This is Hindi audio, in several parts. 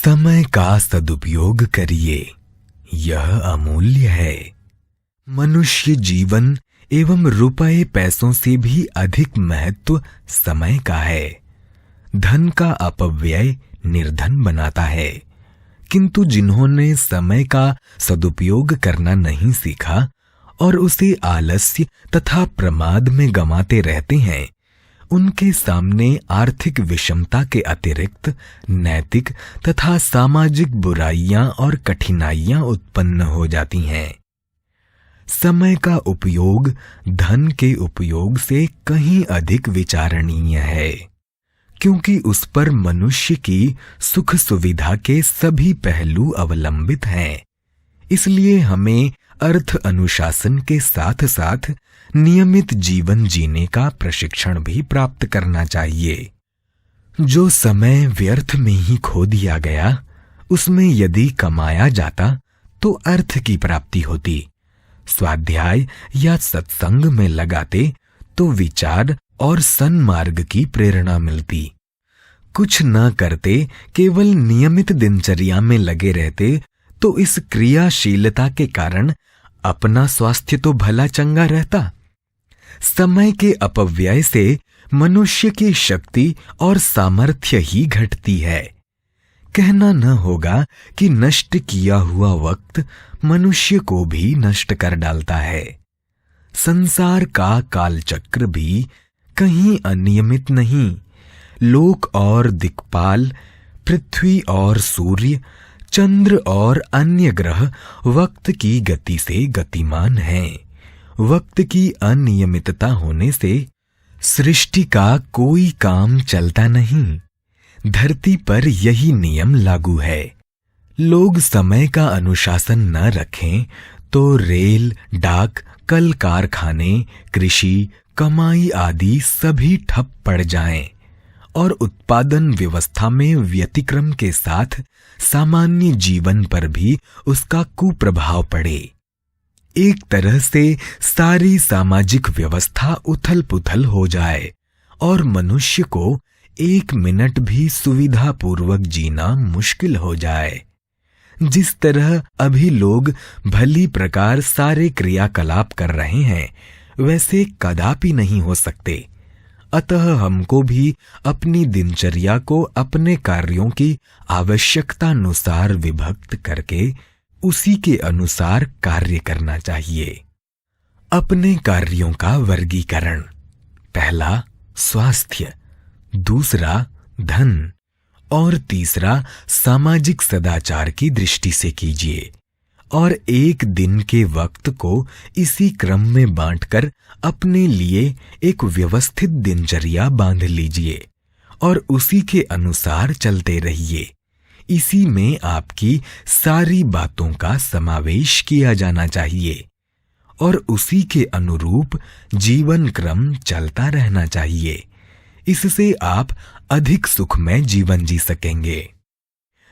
समय का सदुपयोग करिए, यह अमूल्य है। मनुष्य जीवन एवं रुपए पैसों से भी अधिक महत्व समय का है। धन का अपव्यय निर्धन बनाता है, किंतु जिन्होंने समय का सदुपयोग करना नहीं सीखा और उसे आलस्य तथा प्रमाद में गंवाते रहते हैं, उनके सामने आर्थिक विषमता के अतिरिक्त नैतिक तथा सामाजिक बुराइयां और कठिनाइयां उत्पन्न हो जाती हैं। समय का उपयोग धन के उपयोग से कहीं अधिक विचारणीय है, क्योंकि उस पर मनुष्य की सुख सुविधा के सभी पहलू अवलंबित हैं। इसलिए हमें अर्थ अनुशासन के साथ साथ नियमित जीवन जीने का प्रशिक्षण भी प्राप्त करना चाहिए। जो समय व्यर्थ में ही खो दिया गया, उसमें यदि कमाया जाता तो अर्थ की प्राप्ति होती। स्वाध्याय या सत्संग में लगाते तो विचार और सन्मार्ग की प्रेरणा मिलती। कुछ न करते, केवल नियमित दिनचर्या में लगे रहते तो इस क्रियाशीलता के कारण अपना स्वास्थ्य तो भला चंगा रहता। समय के अपव्यय से मनुष्य की शक्ति और सामर्थ्य ही घटती है। कहना न होगा कि नष्ट किया हुआ वक्त मनुष्य को भी नष्ट कर डालता है। संसार का कालचक्र भी कहीं अनियमित नहीं। लोक और दिक्पाल, पृथ्वी और सूर्य, चंद्र और अन्य ग्रह वक्त की गति से गतिमान हैं। वक्त की अनियमितता होने से सृष्टि का कोई काम चलता नहीं। धरती पर यही नियम लागू है। लोग समय का अनुशासन न रखें तो रेल, डाक, कल कारखाने, कृषि, कमाई आदि सभी ठप पड़ जाएं और उत्पादन व्यवस्था में व्यतिक्रम के साथ सामान्य जीवन पर भी उसका कुप्रभाव पड़े। एक तरह से सारी सामाजिक व्यवस्था उथल पुथल हो जाए और मनुष्य को एक मिनट भी सुविधापूर्वक जीना मुश्किल हो जाए। जिस तरह अभी लोग भली प्रकार सारे क्रियाकलाप कर रहे हैं, वैसे कदापि नहीं हो सकते। अतः हमको भी अपनी दिनचर्या को अपने कार्यों की आवश्यकतानुसार विभक्त करके उसी के अनुसार कार्य करना चाहिए। अपने कार्यों का वर्गीकरण: पहला स्वास्थ्य, दूसरा धन और तीसरा सामाजिक सदाचार की दृष्टि से कीजिए और एक दिन के वक्त को इसी क्रम में बांटकर अपने लिए एक व्यवस्थित दिनचर्या बांध लीजिए और उसी के अनुसार चलते रहिए। इसी में आपकी सारी बातों का समावेश किया जाना चाहिए और उसी के अनुरूप जीवन क्रम चलता रहना चाहिए। इससे आप अधिक सुखमय जीवन जी सकेंगे।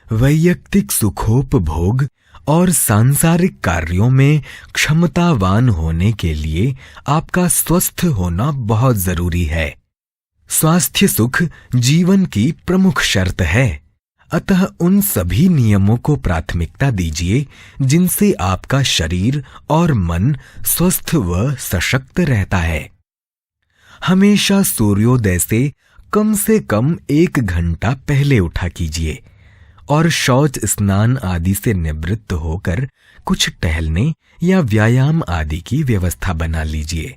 वैयक्तिक सुखोपभोग और सांसारिक कार्यों में क्षमतावान होने के लिए आपका स्वस्थ होना बहुत जरूरी है। स्वास्थ्य सुख जीवन की प्रमुख शर्त है। अतः उन सभी नियमों को प्राथमिकता दीजिए जिनसे आपका शरीर और मन स्वस्थ व सशक्त रहता है। हमेशा सूर्योदय से कम 1 घंटा पहले उठा कीजिए और शौच, स्नान आदि से निवृत्त होकर कुछ टहलने या व्यायाम आदि की व्यवस्था बना लीजिए।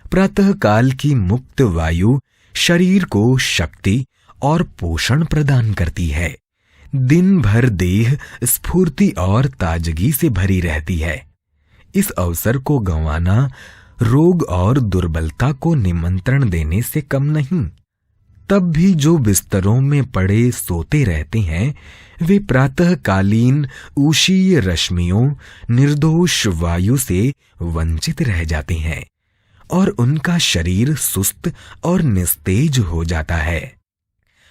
प्रातः काल की मुक्त वायु शरीर को शक्ति और पोषण प्रदान करती है। दिन भर देह स्फूर्ति और ताजगी से भरी रहती है। इस अवसर को गंवाना रोग और दुर्बलता को निमंत्रण देने से कम नहीं। तब भी जो बिस्तरों में पड़े सोते रहते हैं, वे प्रातःकालीन ऊषीय रश्मियों, निर्दोष वायु से वंचित रह जाते हैं और उनका शरीर सुस्त और निस्तेज हो जाता है।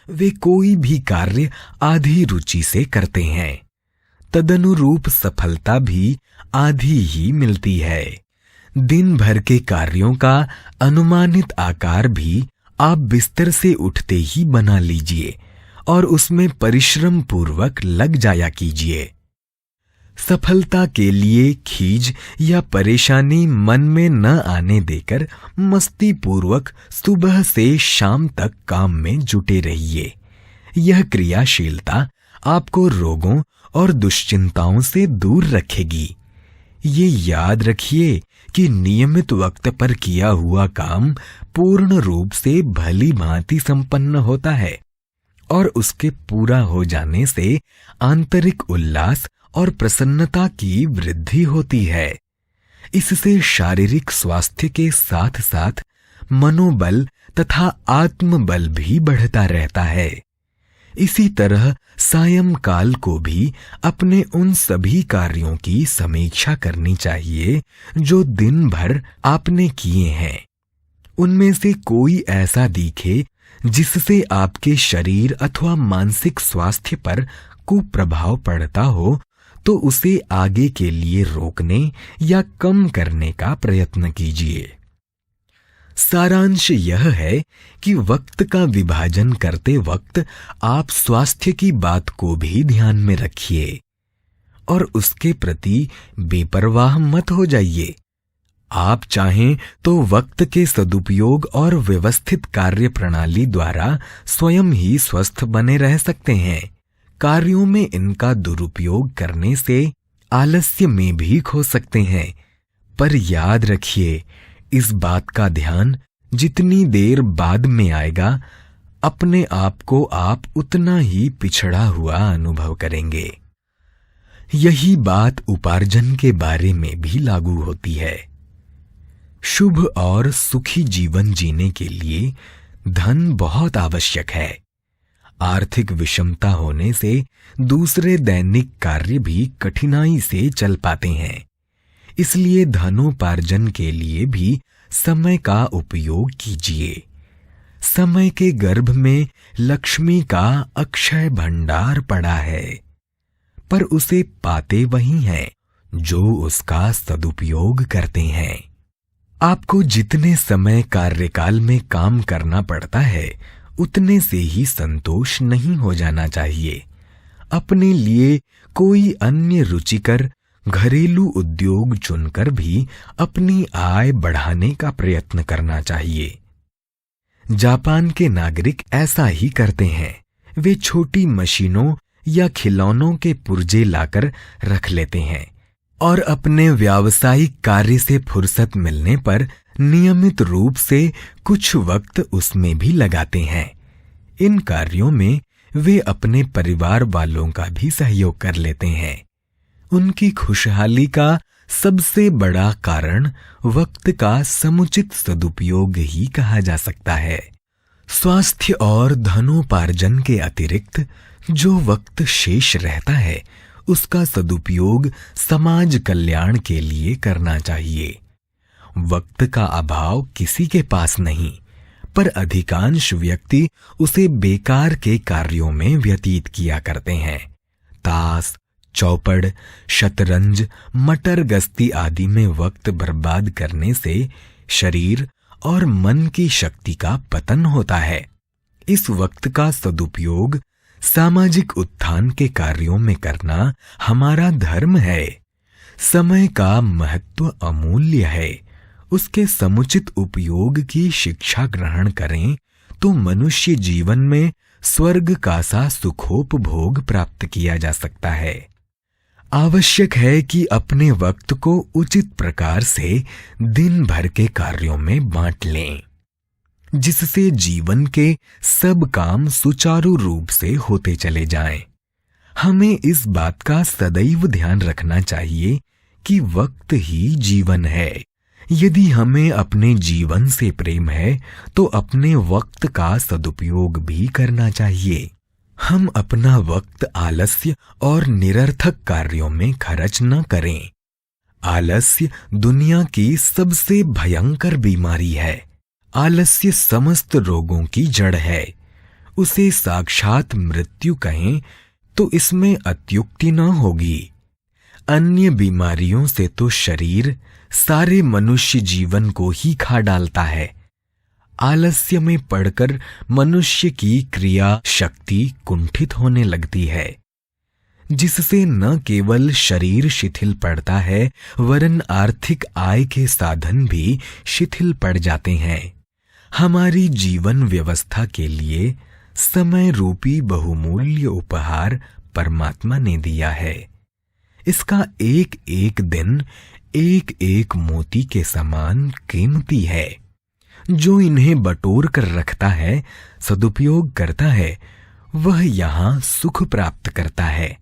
वे कोई भी कार्य आधी रुचि से करते हैं, तदनुरूप सफलता भी आधी ही मिलती है। दिन भर के कार्यों का अनुमानित आकार भी आप बिस्तर से उठते ही बना लीजिए और उसमें परिश्रम पूर्वक लग जाया कीजिए। सफलता के लिए खीज या परेशानी मन में न आने देकर मस्ती पूर्वक सुबह से शाम तक काम में जुटे रहिए। यह क्रियाशीलता आपको रोगों और दुश्चिंताओं से दूर रखेगी। ये याद रखिए कि नियमित वक्त पर किया हुआ काम पूर्ण रूप से भली भांति संपन्न होता है और उसके पूरा हो जाने से आंतरिक उल्लास और प्रसन्नता की वृद्धि होती है। इससे शारीरिक स्वास्थ्य के साथ साथ मनोबल तथा आत्मबल भी बढ़ता रहता है। इसी तरह सायंकाल को भी अपने उन सभी कार्यों की समीक्षा करनी चाहिए जो दिन भर आपने किए हैं। उनमें से कोई ऐसा दिखे जिससे आपके शरीर अथवा मानसिक स्वास्थ्य पर कुप्रभाव पड़ता हो तो उसे आगे के लिए रोकने या कम करने का प्रयत्न कीजिए। सारांश यह है कि वक्त का विभाजन करते वक्त आप स्वास्थ्य की बात को भी ध्यान में रखिए और उसके प्रति बेपरवाह मत हो जाइए। आप चाहें तो वक्त के सदुपयोग और व्यवस्थित कार्य प्रणाली द्वारा स्वयं ही स्वस्थ बने रह सकते हैं। कार्यों में इनका दुरुपयोग करने से आलस्य में भी खो सकते हैं। पर याद रखिए, इस बात का ध्यान जितनी देर बाद में आएगा, अपने आप को आप उतना ही पिछड़ा हुआ अनुभव करेंगे। यही बात उपार्जन के बारे में भी लागू होती है। शुभ और सुखी जीवन जीने के लिए धन बहुत आवश्यक है। आर्थिक विषमता होने से दूसरे दैनिक कार्य भी कठिनाई से चल पाते हैं। इसलिए धनोपार्जन के लिए भी समय का उपयोग कीजिए। समय के गर्भ में लक्ष्मी का अक्षय भंडार पड़ा है, पर उसे पाते वही हैं जो उसका सदुपयोग करते हैं। आपको जितने समय कार्यकाल में काम करना पड़ता है उतने से ही संतोष नहीं हो जाना चाहिए। अपने लिए कोई अन्य रुचिकर घरेलू उद्योग चुनकर भी अपनी आय बढ़ाने का प्रयत्न करना चाहिए। जापान के नागरिक ऐसा ही करते हैं। वे छोटी मशीनों या खिलौनों के पुर्जे लाकर रख लेते हैं और अपने व्यावसायिक कार्य से फुर्सत मिलने पर नियमित रूप से कुछ वक्त उसमें भी लगाते हैं। इन कार्यों में वे अपने परिवार वालों का भी सहयोग कर लेते हैं। उनकी खुशहाली का सबसे बड़ा कारण वक्त का समुचित सदुपयोग ही कहा जा सकता है। स्वास्थ्य और धनोपार्जन के अतिरिक्त जो वक्त शेष रहता है उसका सदुपयोग समाज कल्याण के लिए करना चाहिए। वक्त का अभाव किसी के पास नहीं, पर अधिकांश व्यक्ति उसे बेकार के कार्यों में व्यतीत किया करते हैं। ताश, चौपड़, शतरंज, मटर गश्ती आदि में वक्त बर्बाद करने से शरीर और मन की शक्ति का पतन होता है। इस वक्त का सदुपयोग सामाजिक उत्थान के कार्यों में करना हमारा धर्म है। समय का महत्व अमूल्य है। उसके समुचित उपयोग की शिक्षा ग्रहण करें तो मनुष्य जीवन में स्वर्ग का सा सुखोपभोग प्राप्त किया जा सकता है। आवश्यक है कि अपने वक्त को उचित प्रकार से दिन भर के कार्यों में बांट लें, जिससे जीवन के सब काम सुचारू रूप से होते चले जाएं। हमें इस बात का सदैव ध्यान रखना चाहिए कि वक्त ही जीवन है। यदि हमें अपने जीवन से प्रेम है तो अपने वक्त का सदुपयोग भी करना चाहिए। हम अपना वक्त आलस्य और निरर्थक कार्यों में खर्च न करें। आलस्य दुनिया की सबसे भयंकर बीमारी है। आलस्य समस्त रोगों की जड़ है। उसे साक्षात मृत्यु कहें तो इसमें अत्युक्ति न होगी। अन्य बीमारियों से तो शरीर सारे मनुष्य जीवन को ही खा डालता है। आलस्य में पड़कर मनुष्य की क्रिया शक्ति कुंठित होने लगती है, जिससे न केवल शरीर शिथिल पड़ता है वरन आर्थिक आय के साधन भी शिथिल पड़ जाते हैं। हमारी जीवन व्यवस्था के लिए समय रूपी बहुमूल्य उपहार परमात्मा ने दिया है। इसका एक एक दिन एक एक मोती के समान कीमती है। जो इन्हें बटोर कर रखता है, सदुपयोग करता है, वह यहां सुख प्राप्त करता है।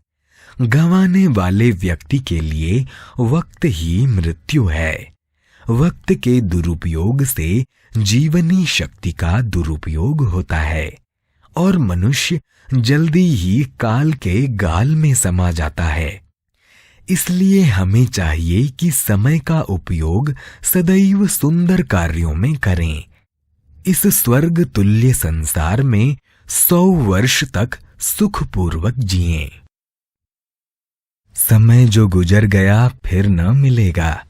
गंवाने वाले व्यक्ति के लिए वक्त ही मृत्यु है। वक्त के दुरुपयोग से जीवनी शक्ति का दुरुपयोग होता है और मनुष्य जल्दी ही काल के गाल में समा जाता है। इसलिए हमें चाहिए कि समय का उपयोग सदैव सुंदर कार्यों में करें। इस स्वर्ग तुल्य संसार में 100 वर्ष तक सुखपूर्वक जिएं। समय जो गुजर गया फिर न मिलेगा।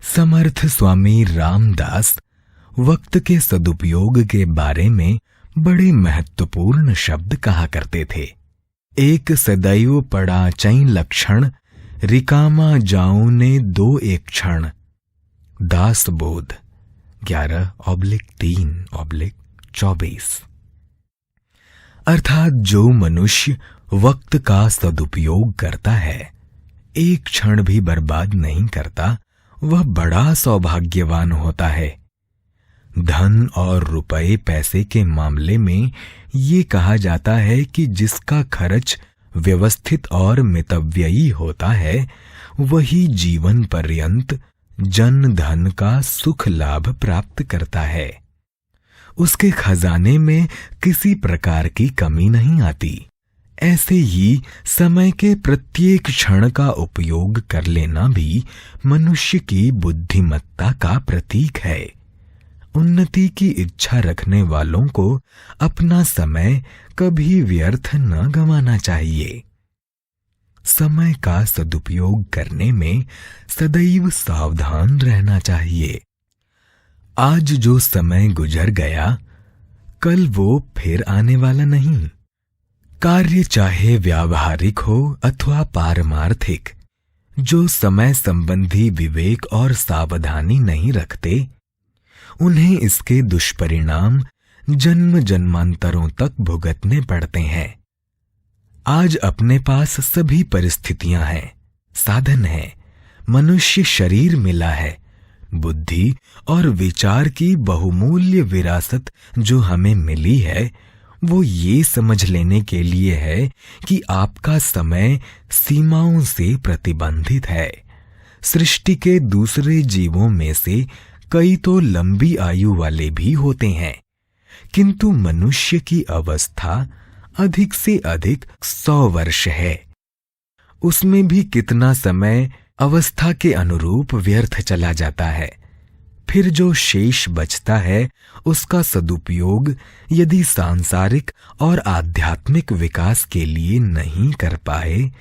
समर्थ स्वामी रामदास वक्त के सदुपयोग के बारे में बड़े महत्वपूर्ण शब्द कहा करते थे। एक सदैव पड़ा चई लक्षण, रिकामा जाऊं ने 2 एक क्षण। दास बोध 11/3/24। अर्थात जो मनुष्य वक्त का सदुपयोग करता है, एक क्षण भी बर्बाद नहीं करता, वह बड़ा सौभाग्यवान होता है। धन और रुपए पैसे के मामले में ये कहा जाता है कि जिसका खर्च व्यवस्थित और मितव्ययी होता है, वही जीवन पर्यंत जन धन का सुख लाभ प्राप्त करता है। उसके खजाने में किसी प्रकार की कमी नहीं आती। ऐसे ही समय के प्रत्येक क्षण का उपयोग कर लेना भी मनुष्य की बुद्धिमत्ता का प्रतीक है। उन्नति की इच्छा रखने वालों को अपना समय कभी व्यर्थ न गंवाना चाहिए। समय का सदुपयोग करने में सदैव सावधान रहना चाहिए। आज जो समय गुजर गया, कल वो फिर आने वाला नहीं। कार्य चाहे व्यावहारिक हो अथवा पारमार्थिक, जो समय संबंधी विवेक और सावधानी नहीं रखते, उन्हें इसके दुष्परिणाम जन्म जन्मांतरों तक भुगतने पड़ते हैं। आज अपने पास सभी परिस्थितियां हैं, साधन है, मनुष्य शरीर मिला है, बुद्धि और विचार की बहुमूल्य विरासत जो हमें मिली है, वो ये समझ लेने के लिए है कि आपका समय सीमाओं से प्रतिबंधित है। सृष्टि के दूसरे जीवों में से कई तो लंबी आयु वाले भी होते हैं, किंतु मनुष्य की अवस्था अधिक से अधिक 100 वर्ष है। उसमें भी कितना समय अवस्था के अनुरूप व्यर्थ चला जाता है। फिर जो शेष बचता है, उसका सदुपयोग यदि सांसारिक और आध्यात्मिक विकास के लिए नहीं कर पाए,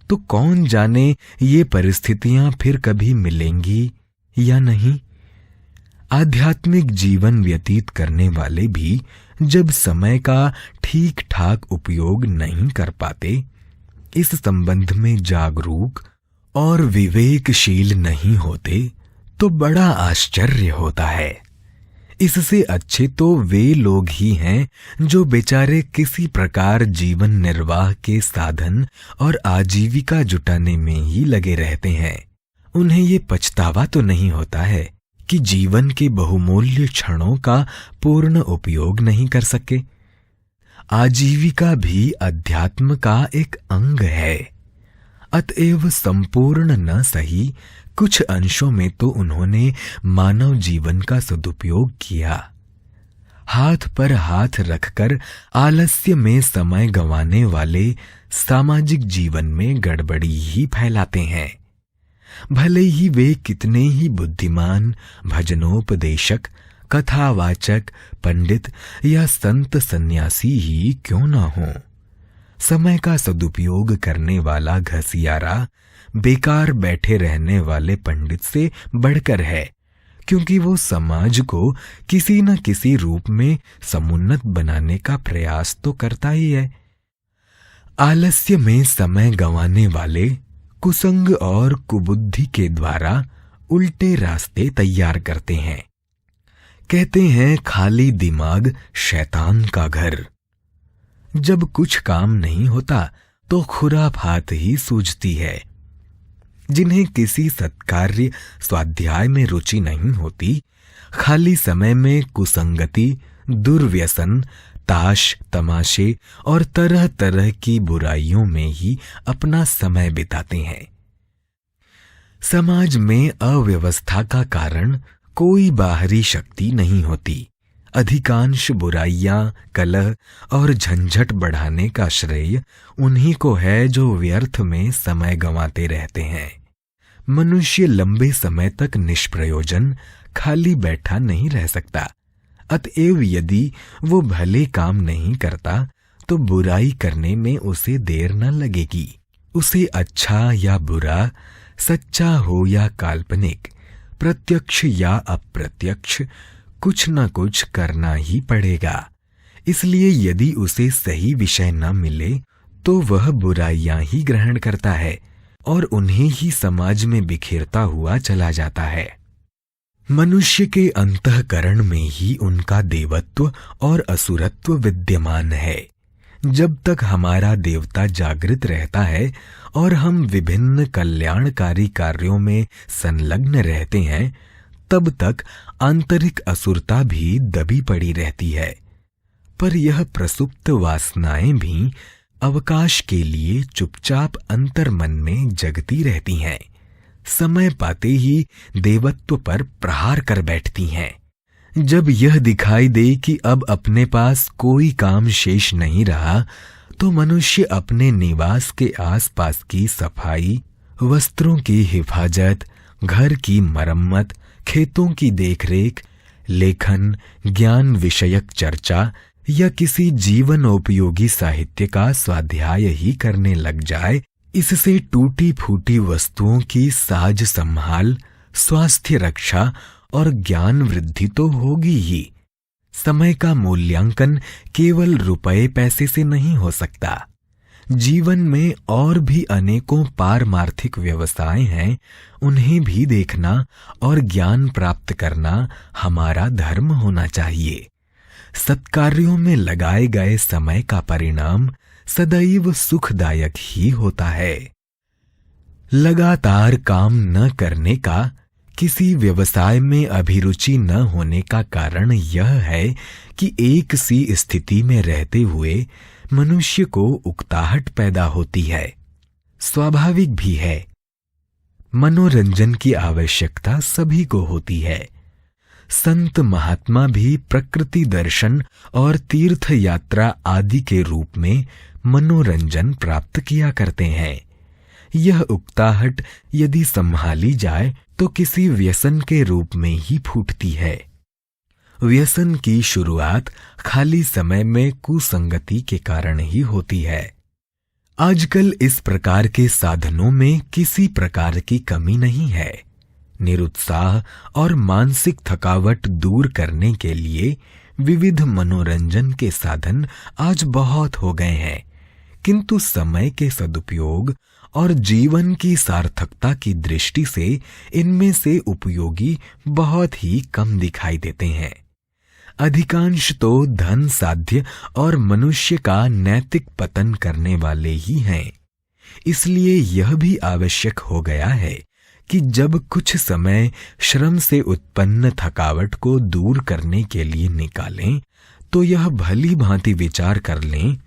तो कौन जाने ये परिस्थितियां फिर कभी मिलेंगी या नहीं। आध्यात्मिक जीवन व्यतीत करने वाले भी जब समय का ठीक ठाक उपयोग नहीं कर पाते, इस संबंध में जागरूक और विवेकशील नहीं होते, तो बड़ा आश्चर्य होता है। इससे अच्छे तो वे लोग ही हैं जो बेचारे किसी प्रकार जीवन निर्वाह के साधन और आजीविका जुटाने में ही लगे रहते हैं। उन्हें ये पछतावा तो नहीं होता है कि जीवन के बहुमूल्य क्षणों का पूर्ण उपयोग नहीं कर सके। आजीविका भी अध्यात्म का एक अंग है, अतएव संपूर्ण न सही कुछ अंशों में तो उन्होंने मानव जीवन का सदुपयोग किया। हाथ पर हाथ रखकर आलस्य में समय गंवाने वाले सामाजिक जीवन में गड़बड़ी ही फैलाते हैं। भले ही वे कितने ही बुद्धिमान भजनोपदेशक, कथावाचक, पंडित या संत सन्यासी ही क्यों न हों, समय का सदुपयोग करने वाला घसियारा बेकार बैठे रहने वाले पंडित से बढ़कर है, क्योंकि वो समाज को किसी न किसी रूप में समुन्नत बनाने का प्रयास तो करता ही है। आलस्य में समय गंवाने वाले कुसंग और कुबुद्धि के द्वारा उल्टे रास्ते तैयार करते हैं। कहते हैं खाली दिमाग शैतान का घर। जब कुछ काम नहीं होता तो खुराफात ही सूझती है। जिन्हें किसी सत्कार्य स्वाध्याय में रुचि नहीं होती, खाली समय में कुसंगति, दुर्व्यसन, ताश तमाशे और तरह तरह की बुराइयों में ही अपना समय बिताते हैं। समाज में अव्यवस्था का कारण कोई बाहरी शक्ति नहीं होती। अधिकांश बुराइयां, कलह और झंझट बढ़ाने का श्रेय उन्हीं को है जो व्यर्थ में समय गंवाते रहते हैं। मनुष्य लंबे समय तक निष्प्रयोजन खाली बैठा नहीं रह सकता। अतएव यदि वो भले काम नहीं करता तो बुराई करने में उसे देर न लगेगी। उसे अच्छा या बुरा, सच्चा हो या काल्पनिक, प्रत्यक्ष या अप्रत्यक्ष, कुछ न कुछ करना ही पड़ेगा। इसलिए यदि उसे सही विषय न मिले तो वह बुराइयां ही ग्रहण करता है और उन्हें ही समाज में बिखेरता हुआ चला जाता है। मनुष्य के अंतःकरण में ही उनका देवत्व और असुरत्व विद्यमान है। जब तक हमारा देवता जागृत रहता है और हम विभिन्न कल्याणकारी कार्यों में संलग्न रहते हैं, तब तक आंतरिक असुरता भी दबी पड़ी रहती है। पर यह प्रसुप्त वासनाएं भी अवकाश के लिए चुपचाप अंतर्मन में जगती रहती हैं। समय पाते ही देवत्व पर प्रहार कर बैठती हैं। जब यह दिखाई दे कि अब अपने पास कोई काम शेष नहीं रहा, तो मनुष्य अपने निवास के आसपास की सफाई, वस्त्रों की हिफाजत, घर की मरम्मत, खेतों की देखरेख, लेखन, ज्ञान विषयक चर्चा या किसी जीवनोपयोगी साहित्य का स्वाध्याय ही करने लग जाए। इससे टूटी फूटी वस्तुओं की साज संभाल, स्वास्थ्य रक्षा और ज्ञान वृद्धि तो होगी ही। समय का मूल्यांकन केवल रुपए पैसे से नहीं हो सकता। जीवन में और भी अनेकों पारमार्थिक व्यवसाय हैं, उन्हें भी देखना और ज्ञान प्राप्त करना हमारा धर्म होना चाहिए। सत्कार्यों में लगाए गए समय का परिणाम सदैव सुखदायक ही होता है। लगातार काम न करने का, किसी व्यवसाय में अभिरुचि न होने का कारण यह है कि एक सी स्थिति में रहते हुए मनुष्य को उकताहट पैदा होती है। स्वाभाविक भी है। मनोरंजन की आवश्यकता सभी को होती है। संत महात्मा भी प्रकृति दर्शन और तीर्थ यात्रा आदि के रूप में मनोरंजन प्राप्त किया करते हैं। यह उकताहट यदि संभाली जाए तो किसी व्यसन के रूप में ही फूटती है। व्यसन की शुरुआत खाली समय में कुसंगति के कारण ही होती है। आजकल इस प्रकार के साधनों में किसी प्रकार की कमी नहीं है। निरुत्साह और मानसिक थकावट दूर करने के लिए विविध मनोरंजन के साधन आज बहुत हो गए हैं, किंतु समय के सदुपयोग और जीवन की सार्थकता की दृष्टि से इनमें से उपयोगी बहुत ही कम दिखाई देते हैं। अधिकांश तो धन साध्य और मनुष्य का नैतिक पतन करने वाले ही हैं। इसलिए यह भी आवश्यक हो गया है कि जब कुछ समय श्रम से उत्पन्न थकावट को दूर करने के लिए निकालें, तो यह भली भांति विचार कर लें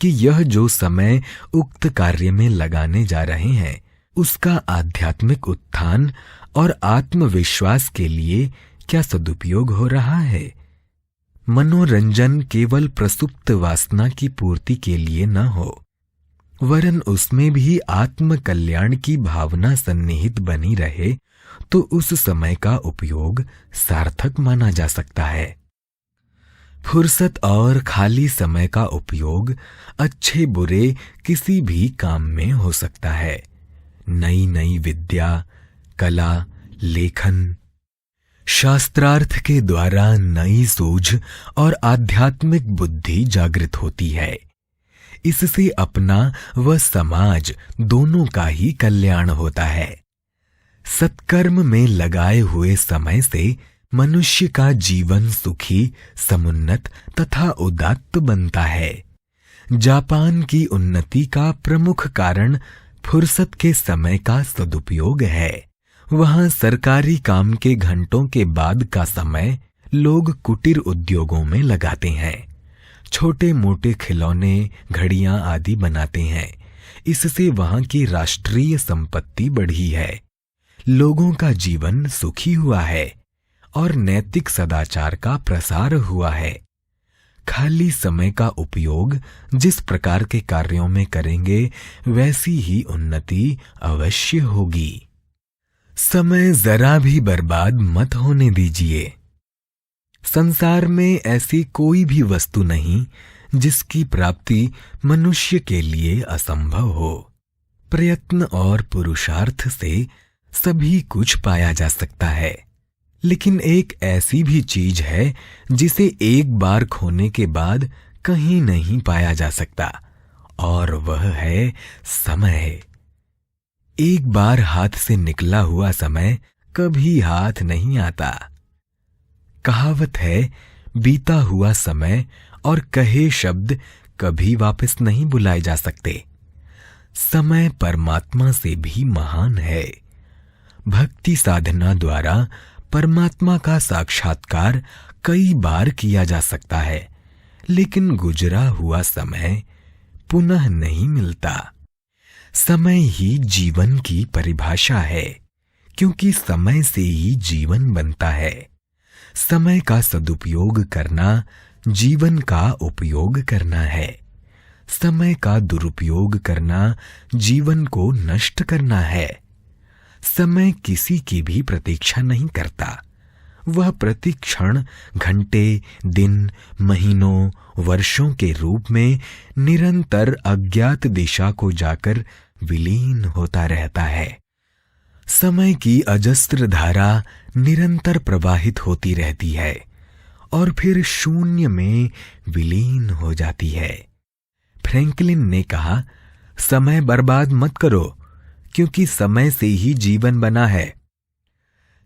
कि यह जो समय उक्त कार्य में लगाने जा रहे हैं, उसका आध्यात्मिक उत्थान और आत्मविश्वास के लिए क्या सदुपयोग हो रहा है। मनोरंजन केवल प्रसुप्त वासना की पूर्ति के लिए न हो, वरन उसमें भी आत्म कल्याण की भावना सन्निहित बनी रहे, तो उस समय का उपयोग सार्थक माना जा सकता है। फुर्सत और खाली समय का उपयोग अच्छे बुरे किसी भी काम में हो सकता है। नई नई विद्या, कला, लेखन, शास्त्रार्थ के द्वारा नई सूझ और आध्यात्मिक बुद्धि जागृत होती है। इससे अपना व समाज दोनों का ही कल्याण होता है। सत्कर्म में लगाए हुए समय से मनुष्य का जीवन सुखी, समुन्नत तथा उदात्त बनता है। जापान की उन्नति का प्रमुख कारण फुर्सत के समय का सदुपयोग है। वहां सरकारी काम के घंटों के बाद का समय लोग कुटीर उद्योगों में लगाते हैं। छोटे मोटे खिलौने, घड़ियां आदि बनाते हैं। इससे वहां की राष्ट्रीय संपत्ति बढ़ी है। लोगों का जीवन सुखी हुआ है और नैतिक सदाचार का प्रसार हुआ है। खाली समय का उपयोग जिस प्रकार के कार्यों में करेंगे वैसी ही उन्नति अवश्य होगी। समय जरा भी बर्बाद मत होने दीजिए। संसार में ऐसी कोई भी वस्तु नहीं जिसकी प्राप्ति मनुष्य के लिए असंभव हो। प्रयत्न और पुरुषार्थ से सभी कुछ पाया जा सकता है, लेकिन एक ऐसी भी चीज है जिसे एक बार खोने के बाद कहीं नहीं पाया जा सकता, और वह है समय। एक बार हाथ से निकला हुआ समय कभी हाथ नहीं आता। कहावत है, बीता हुआ समय और कहे शब्द कभी वापस नहीं बुलाए जा सकते। समय परमात्मा से भी महान है। भक्ति साधना द्वारा परमात्मा का साक्षात्कार कई बार किया जा सकता है, लेकिन गुजरा हुआ समय पुनः नहीं मिलता। समय ही जीवन की परिभाषा है, क्योंकि समय से ही जीवन बनता है। समय का सदुपयोग करना जीवन का उपयोग करना है। समय का दुरुपयोग करना जीवन को नष्ट करना है। समय किसी की भी प्रतीक्षा नहीं करता। वह प्रति क्षण घंटे, दिन, महीनों, वर्षों के रूप में निरंतर अज्ञात दिशा को जाकर विलीन होता रहता है। समय की अजस्त्र धारा निरंतर प्रवाहित होती रहती है और फिर शून्य में विलीन हो जाती है। फ्रैंकलिन ने कहा, समय बर्बाद मत करो, क्योंकि समय से ही जीवन बना है।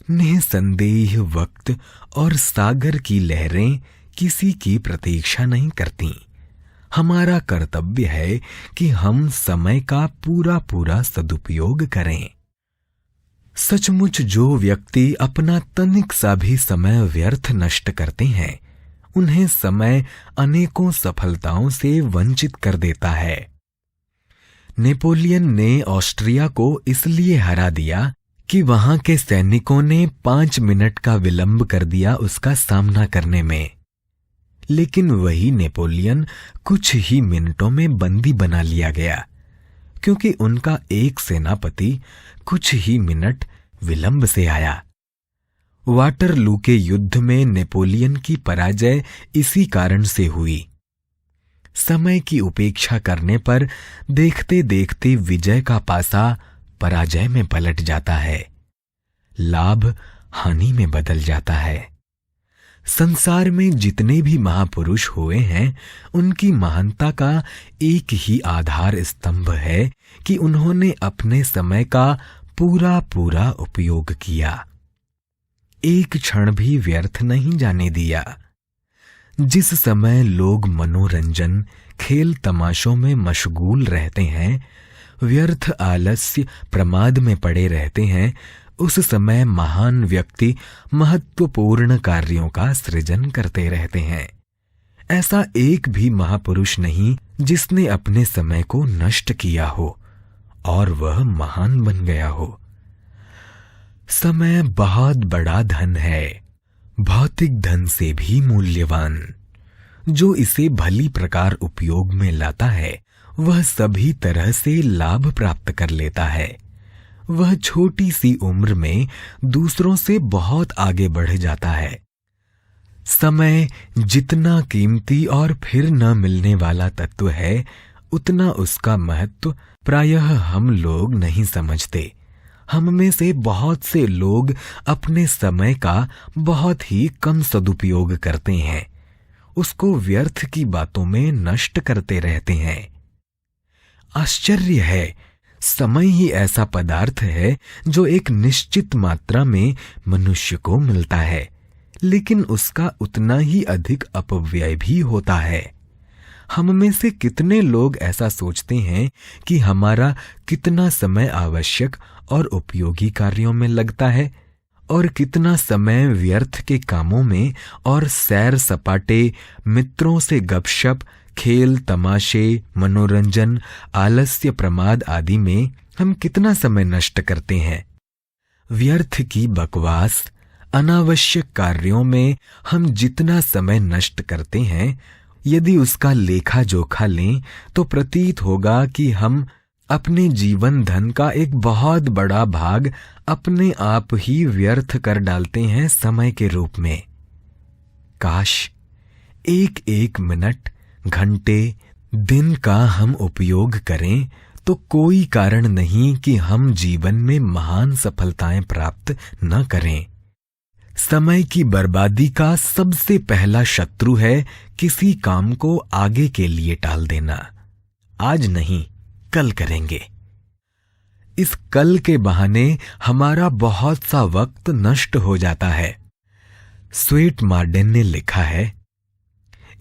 निसंदेह वक्त और सागर की लहरें किसी की प्रतीक्षा नहीं करती। हमारा कर्तव्य है कि हम समय का पूरा पूरा सदुपयोग करें। सचमुच जो व्यक्ति अपना तनिक सा भी समय व्यर्थ नष्ट करते हैं, उन्हें समय अनेकों सफलताओं से वंचित कर देता है। नेपोलियन ने ऑस्ट्रिया को इसलिए हरा दिया कि वहां के सैनिकों ने 5 मिनट का विलंब कर दिया उसका सामना करने में। लेकिन वही नेपोलियन कुछ ही मिनटों में बंदी बना लिया गया, क्योंकि उनका एक सेनापति कुछ ही मिनट विलंब से आया। वाटरलू के युद्ध में नेपोलियन की पराजय इसी कारण से हुई। समय की उपेक्षा करने पर देखते देखते विजय का पासा पराजय में पलट जाता है, लाभ हानि में बदल जाता है। संसार में जितने भी महापुरुष हुए हैं, उनकी महानता का एक ही आधार स्तंभ है कि उन्होंने अपने समय का पूरा पूरा उपयोग किया, एक क्षण भी व्यर्थ नहीं जाने दिया। जिस समय लोग मनोरंजन, खेल तमाशों में मशगूल रहते हैं, व्यर्थ आलस्य, प्रमाद में पड़े रहते हैं, उस समय महान व्यक्ति महत्वपूर्ण कार्यों का सृजन करते रहते हैं। ऐसा एक भी महापुरुष नहीं जिसने अपने समय को नष्ट किया हो और वह महान बन गया हो। समय बहुत बड़ा धन है, भौतिक धन से भी मूल्यवान। जो इसे भली प्रकार उपयोग में लाता है, वह सभी तरह से लाभ प्राप्त कर लेता है। वह छोटी सी उम्र में दूसरों से बहुत आगे बढ़ जाता है। समय जितना कीमती और फिर न मिलने वाला तत्व है, उतना उसका महत्व प्रायः हम लोग नहीं समझते। हम में से बहुत से लोग अपने समय का बहुत ही कम सदुपयोग करते हैं, उसको व्यर्थ की बातों में नष्ट करते रहते हैं। आश्चर्य है, समय ही ऐसा पदार्थ है जो एक निश्चित मात्रा में मनुष्य को मिलता है, लेकिन उसका उतना ही अधिक अपव्यय भी होता है। हम में से कितने लोग ऐसा सोचते हैं कि हमारा कितना समय आवश्यक और उपयोगी कार्यों में लगता है और कितना समय व्यर्थ के कामों में और सैर सपाटे, मित्रों से गपशप, खेल तमाशे, मनोरंजन, आलस्य, प्रमाद आदि में हम कितना समय नष्ट करते हैं। व्यर्थ की बकवास, अनावश्यक कार्यों में हम जितना समय नष्ट करते हैं, यदि उसका लेखा जोखा लें तो प्रतीत होगा कि हम अपने जीवन धन का एक बहुत बड़ा भाग अपने आप ही व्यर्थ कर डालते हैं समय के रूप में। काश एक एक मिनट, घंटे, दिन का हम उपयोग करें तो कोई कारण नहीं कि हम जीवन में महान सफलताएं प्राप्त न करें। समय की बर्बादी का सबसे पहला शत्रु है किसी काम को आगे के लिए टाल देना। आज नहीं, कल करेंगे। इस कल के बहाने हमारा बहुत सा वक्त नष्ट हो जाता है। स्वेट मार्डेन ने लिखा है,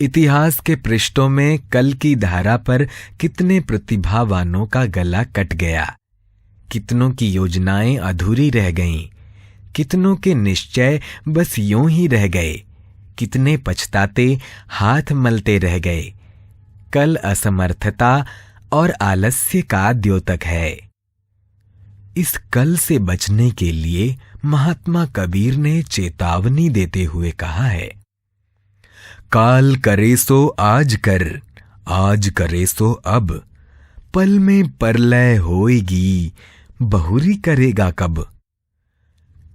इतिहास के पृष्ठों में कल की धारा पर कितने प्रतिभावानों का गला कट गया, कितनों की योजनाएं अधूरी रह गईं, कितनों के निश्चय बस यूं ही रह गए, कितने पछताते हाथ मलते रह गए। कल असमर्थता और आलस्य का द्योतक है। इस कल से बचने के लिए महात्मा कबीर ने चेतावनी देते हुए कहा है, काल करे सो आज कर, आज करे सो अब, पल में परलय होएगी, बहुरी करेगा कब।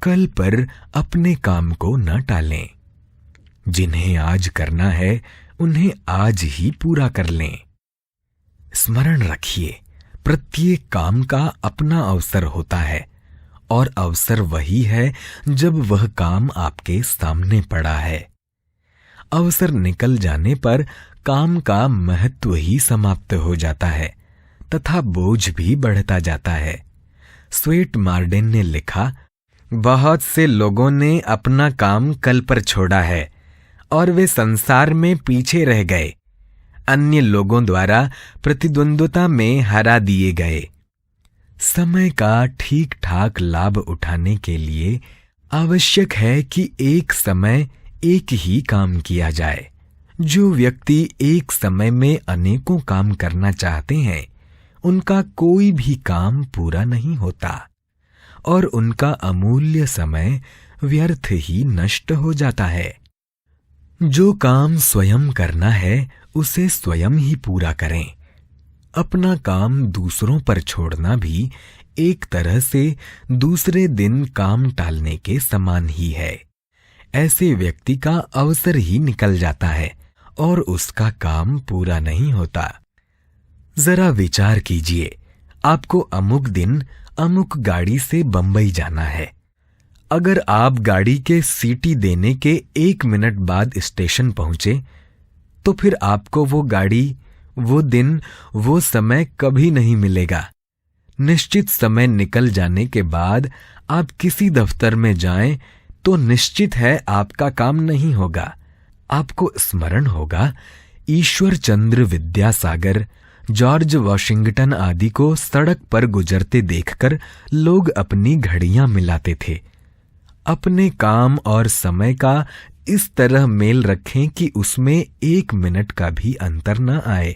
कल पर अपने काम को न टालें। जिन्हें आज करना है उन्हें आज ही पूरा कर लें। स्मरण रखिए, प्रत्येक काम का अपना अवसर होता है और अवसर वही है जब वह काम आपके सामने पड़ा है। अवसर निकल जाने पर काम का महत्व ही समाप्त हो जाता है तथा बोझ भी बढ़ता जाता है। स्वेट मार्डेन ने लिखा, बहुत से लोगों ने अपना काम कल पर छोड़ा है और वे संसार में पीछे रह गए, अन्य लोगों द्वारा प्रतिद्वंद्विता में हरा दिए गए। समय का ठीक ठाक लाभ उठाने के लिए आवश्यक है कि एक समय एक ही काम किया जाए। जो व्यक्ति एक समय में अनेकों काम करना चाहते हैं, उनका कोई भी काम पूरा नहीं होता और उनका अमूल्य समय व्यर्थ ही नष्ट हो जाता है। जो काम स्वयं करना है उसे स्वयं ही पूरा करें। अपना काम दूसरों पर छोड़ना भी एक तरह से दूसरे दिन काम टालने के समान ही है। ऐसे व्यक्ति का अवसर ही निकल जाता है और उसका काम पूरा नहीं होता। जरा विचार कीजिए, आपको अमुक दिन अमुक गाड़ी से बंबई जाना है। अगर आप गाड़ी के सीटी देने के 1 मिनट बाद स्टेशन पहुंचे तो फिर आपको वो गाड़ी, वो दिन, वो समय कभी नहीं मिलेगा। निश्चित समय निकल जाने के बाद आप किसी दफ्तर में जाएं तो निश्चित है आपका काम नहीं होगा। आपको स्मरण होगा, ईश्वर चंद्र विद्यासागर, जॉर्ज वॉशिंगटन आदि को सड़क पर गुजरते देखकर लोग अपनी घड़ियां मिलाते थे। अपने काम और समय का इस तरह मेल रखें कि उसमें 1 मिनट का भी अंतर न आए,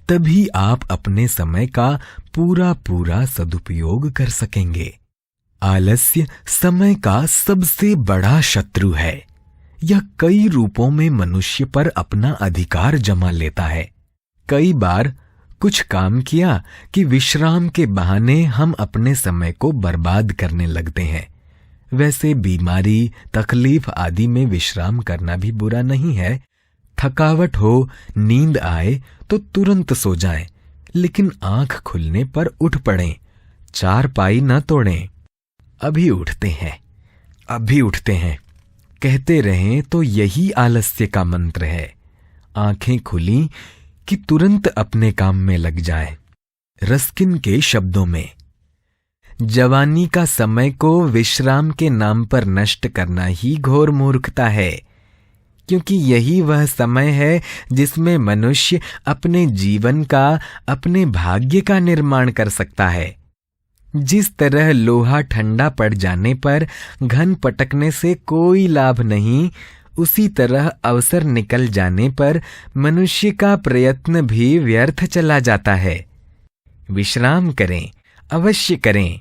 तभी आप अपने समय का पूरा पूरा सदुपयोग कर सकेंगे। आलस्य समय का सबसे बड़ा शत्रु है। यह कई रूपों में मनुष्य पर अपना अधिकार जमा लेता है। कई बार कुछ काम किया कि विश्राम के बहाने हम अपने समय को बर्बाद करने लगते हैं। वैसे बीमारी, तकलीफ आदि में विश्राम करना भी बुरा नहीं है। थकावट हो, नींद आए तो तुरंत सो जाएं, लेकिन आंख खुलने पर उठ पड़ें। चारपाई न तोड़ें। अभी उठते हैं, अभी उठते हैं कहते रहें तो यही आलस्य का मंत्र है। आंखें खुली कि तुरंत अपने काम में लग जाएं। रस्किन के शब्दों में, जवानी का समय को विश्राम के नाम पर नष्ट करना ही घोर मूर्खता है, क्योंकि यही वह समय है जिसमें मनुष्य अपने जीवन का, अपने भाग्य का निर्माण कर सकता है। जिस तरह लोहा ठंडा पड़ जाने पर घन पटकने से कोई लाभ नहीं, उसी तरह अवसर निकल जाने पर मनुष्य का प्रयत्न भी व्यर्थ चला जाता है। विश्राम करें, अवश्य करें।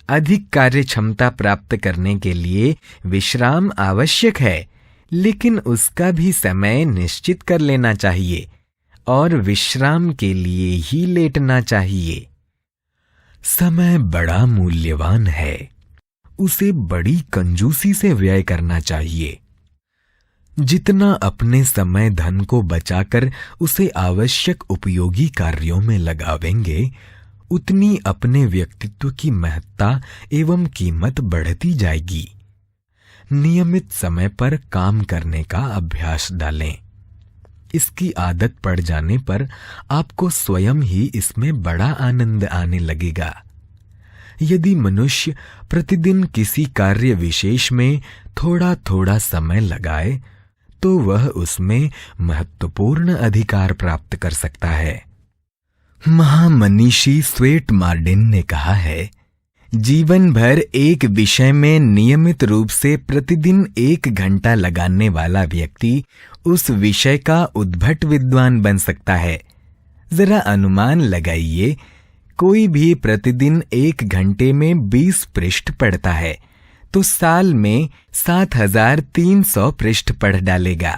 अधिक कार्य क्षमता प्राप्त करने के लिए विश्राम आवश्यक है, लेकिन उसका भी समय निश्चित कर लेना चाहिए और विश्राम के लिए ही लेटना चाहिए। समय बड़ा मूल्यवान है, उसे बड़ी कंजूसी से व्यय करना चाहिए। जितना अपने समय धन को बचाकर उसे आवश्यक उपयोगी कार्यों में लगावेंगे, उतनी अपने व्यक्तित्व की महत्ता एवं कीमत बढ़ती जाएगी। नियमित समय पर काम करने का अभ्यास डालें। इसकी आदत पड़ जाने पर आपको स्वयं ही इसमें बड़ा आनंद आने लगेगा। यदि मनुष्य प्रतिदिन किसी कार्य विशेष में थोड़ा थोड़ा समय लगाए, तो वह उसमें महत्वपूर्ण अधिकार प्राप्त कर सकता है। महामनीषी स्वेट मार्टिन ने कहा है, जीवन भर एक विषय में नियमित रूप से प्रतिदिन 1 घंटा लगाने वाला व्यक्ति उस विषय का उद्भट विद्वान बन सकता है। जरा अनुमान लगाइए, कोई भी प्रतिदिन 1 घंटे में 20 पृष्ठ पढ़ता है तो साल में 7300 पृष्ठ पढ़ डालेगा।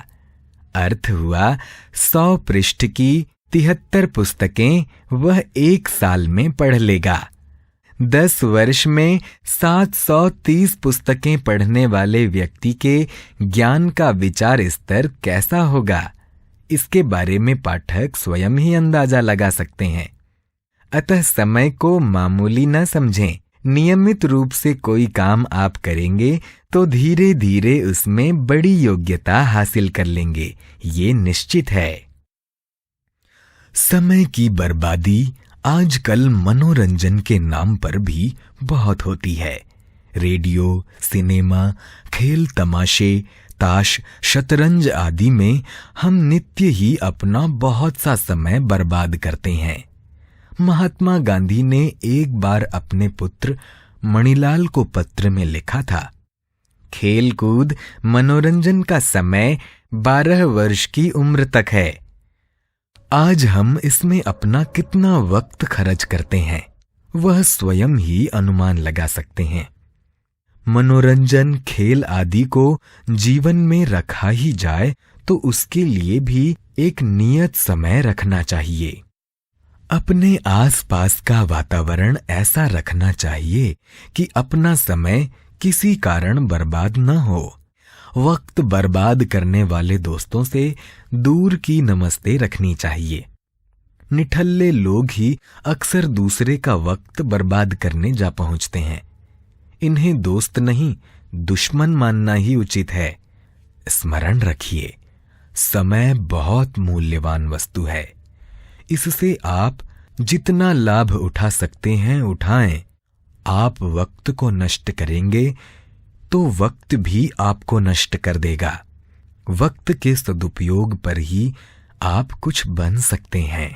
अर्थ हुआ 100 पृष्ठ की 73 पुस्तकें वह 1 साल में पढ़ लेगा। 10 वर्ष में 730 पुस्तकें पढ़ने वाले व्यक्ति के ज्ञान का विचार स्तर कैसा होगा, इसके बारे में पाठक स्वयं ही अंदाजा लगा सकते हैं। अतः समय को मामूली न समझें। नियमित रूप से कोई काम आप करेंगे तो धीरे धीरे उसमें बड़ी योग्यता हासिल कर लेंगे, ये निश्चित है। समय की बर्बादी आजकल मनोरंजन के नाम पर भी बहुत होती है। रेडियो, सिनेमा, खेल तमाशे, ताश, शतरंज आदि में हम नित्य ही अपना बहुत सा समय बर्बाद करते हैं। महात्मा गांधी ने एक बार अपने पुत्र मणिलाल को पत्र में लिखा था, खेल कूद मनोरंजन का समय 12 वर्ष की उम्र तक है। आज हम इसमें अपना कितना वक्त खर्च करते हैं, वह स्वयं ही अनुमान लगा सकते हैं। मनोरंजन, खेल आदि को जीवन में रखा ही जाए तो उसके लिए भी एक नियत समय रखना चाहिए। अपने आसपास का वातावरण ऐसा रखना चाहिए कि अपना समय किसी कारण बर्बाद न हो। वक्त बर्बाद करने वाले दोस्तों से दूर की नमस्ते रखनी चाहिए। निठल्ले लोग ही अक्सर दूसरे का वक्त बर्बाद करने जा पहुंचते हैं। इन्हें दोस्त नहीं, दुश्मन मानना ही उचित है। स्मरण रखिए, समय बहुत मूल्यवान वस्तु है। इससे आप जितना लाभ उठा सकते हैं उठाएं। आप वक्त को नष्ट करेंगे तो वक्त भी आपको नष्ट कर देगा। वक्त के सदुपयोग पर ही आप कुछ बन सकते हैं।